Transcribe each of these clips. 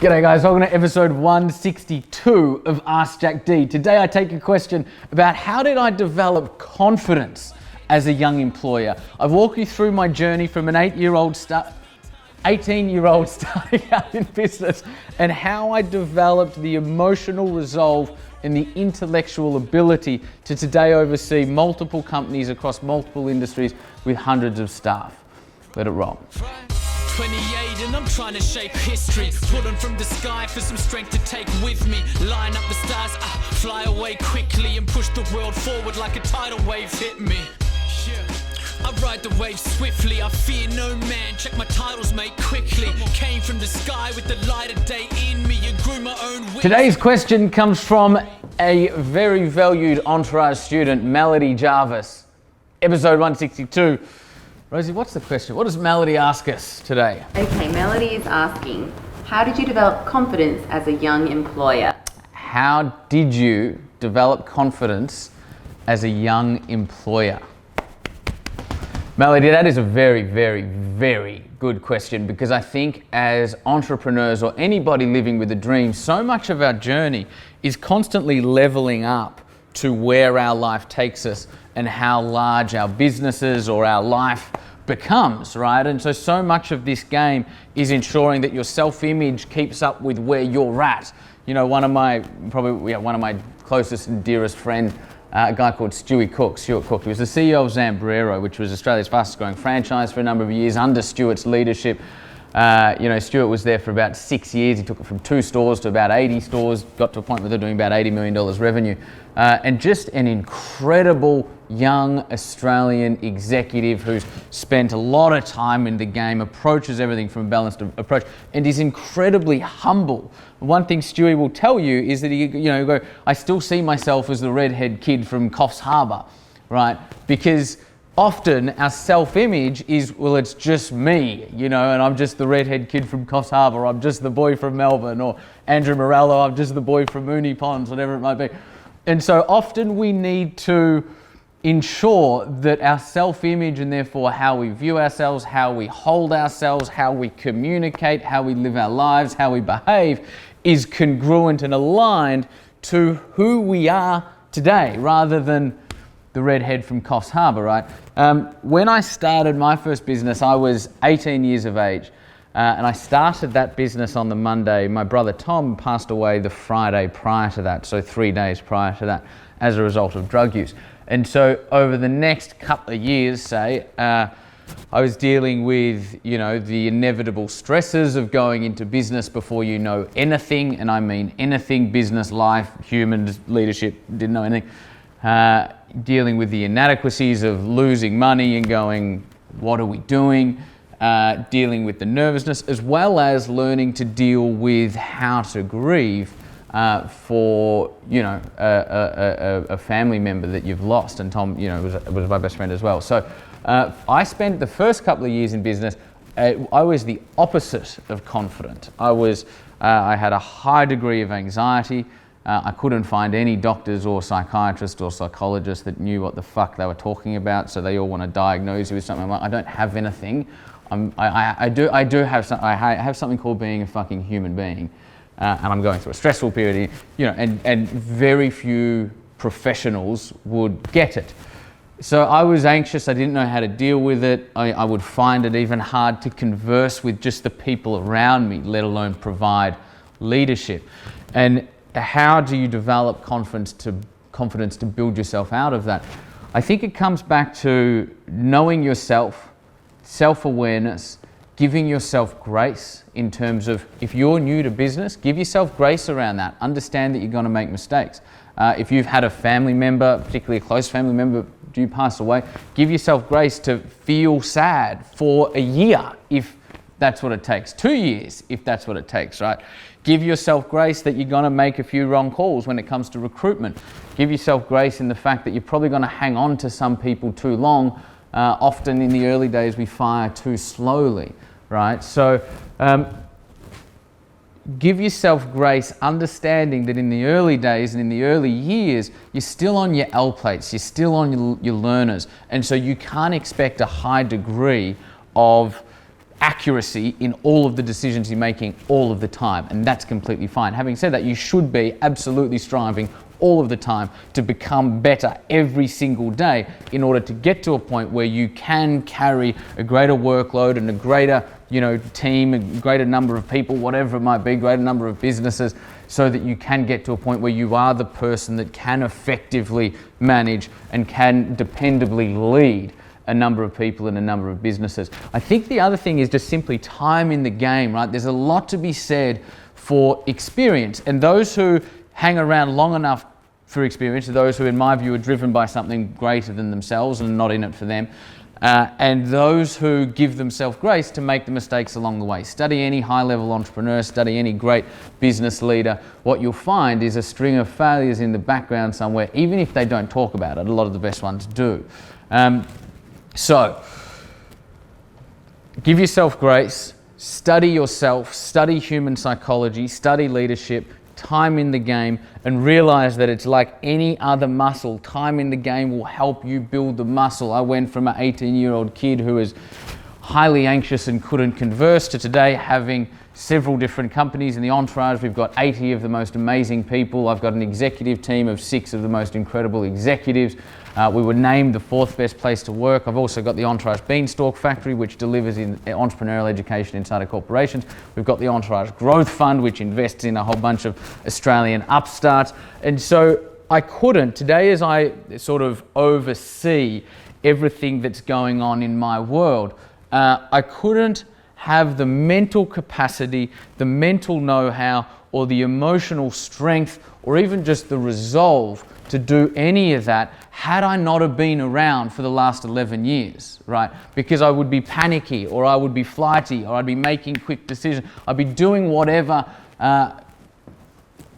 G'day guys, welcome to episode 162 of Ask Jack D. Today I take a question about how did I develop confidence as a young employer. I've walked you through my journey from an 18-year-old starting out in business and how I developed the emotional resolve and the intellectual ability to today oversee multiple companies across multiple industries with hundreds of staff. Let it roll. 28 and I'm trying to shape history, pulling from the sky for some strength to take with me, line up the stars, fly away quickly and push the world forward like a tidal wave hit me. I ride the wave swiftly, I fear no man, check my titles mate quickly, came from the sky with the light of day in me and grew my own wings. Today's question comes from a very valued Entourage student, Melody Jarvis. Episode 162. Rosie, what's the question? What does Melody ask us today? Okay, Melody is asking, how did you develop confidence as a young employer? How did you develop confidence as a young employer? Melody, that is a very, very, very good question, because I think as entrepreneurs or anybody living with a dream, so much of our journey is constantly leveling up to where our life takes us and how large our businesses or our life becomes, right? And so much of this game is ensuring that your self-image keeps up with where you're at. You know, one of my closest and dearest friend, a guy called Stuart Cook. He was the CEO of Zambrero, which was Australia's fastest growing franchise for a number of years under Stuart's leadership. Stuart was there for about 6 years. He took it from 2 stores to about 80 stores, got to a point where they're doing about $80 million revenue. And just an incredible young Australian executive who's spent a lot of time in the game, approaches everything from a balanced approach, and is incredibly humble. One thing Stewie will tell you is that I still see myself as the redhead kid from Coffs Harbour, right? Because often our self-image is, well, it's just me, and I'm just the redhead kid from Coffs Harbour, I'm just the boy from Melbourne, or Andrew Morello, I'm just the boy from Moonee Ponds, whatever it might be. And so often we need to ensure that our self-image, and therefore how we view ourselves, how we hold ourselves, how we communicate, how we live our lives, how we behave, is congruent and aligned to who we are today, rather than the redhead from Coffs Harbour, right? When I started my first business, I was 18 years of age, and I started that business on the Monday. My brother Tom passed away the Friday prior to that, so 3 days prior to that, as a result of drug use. And so over the next couple of years, I was dealing with, the inevitable stresses of going into business before you know anything, and I mean anything, business, life, humans, leadership, didn't know anything. Dealing with the inadequacies of losing money and going, what are we doing? Dealing with the nervousness, as well as learning to deal with how to grieve for a family member that you've lost. And Tom, was my best friend as well. So I spent the first couple of years in business. I was the opposite of confident. I had a high degree of anxiety. I couldn't find any doctors or psychiatrists or psychologists that knew what the fuck they were talking about, so they all want to diagnose you with something. I'm like, I don't have anything. I have something called being a fucking human being, and I'm going through a stressful period, and very few professionals would get it. So I was anxious. I didn't know how to deal with it. I would find it even hard to converse with just the people around me, let alone provide leadership. And how do you develop confidence to build yourself out of that? I think it comes back to knowing yourself, self-awareness, giving yourself grace in terms of, if you're new to business, give yourself grace around that. Understand that you're going to make mistakes. If you've had a family member, particularly a close family member, do pass away, give yourself grace to feel sad for a year if that's what it takes. 2 years if that's what it takes, right? Give yourself grace that you're going to make a few wrong calls when it comes to recruitment. Give yourself grace in the fact that you're probably going to hang on to some people too long. Often in the early days we fire too slowly, right? So give yourself grace, understanding that in the early days and in the early years, you're still on your L plates, you're still on your learners. And so you can't expect a high degree of accuracy in all of the decisions you're making all of the time, and that's completely fine. Having said that, you should be absolutely striving all of the time to become better every single day in order to get to a point where you can carry a greater workload and a greater, team, a greater number of people, whatever it might be, greater number of businesses, so that you can get to a point where you are the person that can effectively manage and can dependably lead a number of people and a number of businesses. I think the other thing is just simply time in the game, right? There's a lot to be said for experience, and those who hang around long enough for experience are those who, in my view, are driven by something greater than themselves and not in it for them. And those who give themselves grace to make the mistakes along the way. Study any high-level entrepreneur, study any great business leader. What you'll find is a string of failures in the background somewhere, even if they don't talk about it. A lot of the best ones do. So, give yourself grace, study yourself, study human psychology, study leadership, time in the game, and realize that it's like any other muscle. Time in the game will help you build the muscle. I went from an 18-year-old kid who was highly anxious and couldn't converse to today having several different companies in the entourage. We've got 80 of the most amazing people. I've got an executive team of 6 of the most incredible executives. We were named the 4th best place to work. I've also got the Entourage Beanstalk Factory, which delivers in entrepreneurial education inside of corporations. We've got the Entourage Growth Fund, which invests in a whole bunch of Australian upstarts. And so I couldn't, today as I sort of oversee everything that's going on in my world, I couldn't have the mental capacity, the mental know-how, or the emotional strength, or even just the resolve to do any of that had I not have been around for the last 11 years, right? Because I would be panicky, or I would be flighty, or I'd be making quick decisions. I'd be doing whatever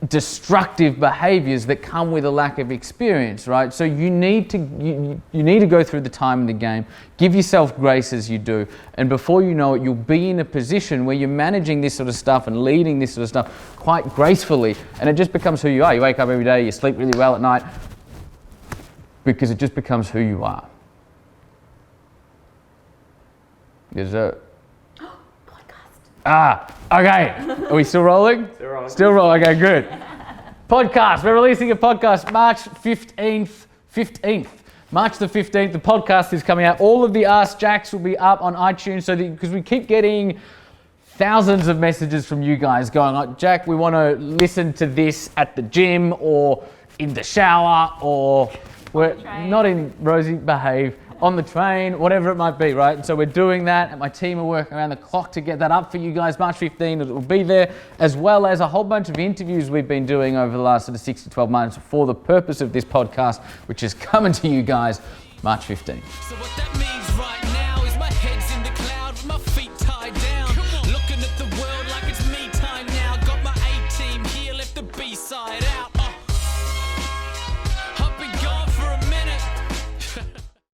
destructive behaviors that come with a lack of experience, right? So you need to go through the time in the game, give yourself grace as you do, and before you know it, you'll be in a position where you're managing this sort of stuff and leading this sort of stuff quite gracefully, and it just becomes who you are. You wake up every day, you sleep really well at night, because it just becomes who you are. Dessert. Okay. Are we still rolling? Still rolling. Still rolling. Okay, good. Podcast. We're releasing a podcast March 15th. March the 15th. The podcast is coming out. All of the Ask Jacks will be up on iTunes, because we keep getting thousands of messages from you guys going like, Jack, we want to listen to this at the gym or in the shower or we're not in Rosie, behave. On the train, whatever it might be, right? And so we're doing that, and my team are working around the clock to get that up for you guys. March 15, it will be there, as well as a whole bunch of interviews we've been doing over the last sort of 6 to 12 months for the purpose of this podcast, which is coming to you guys March 15. So what that means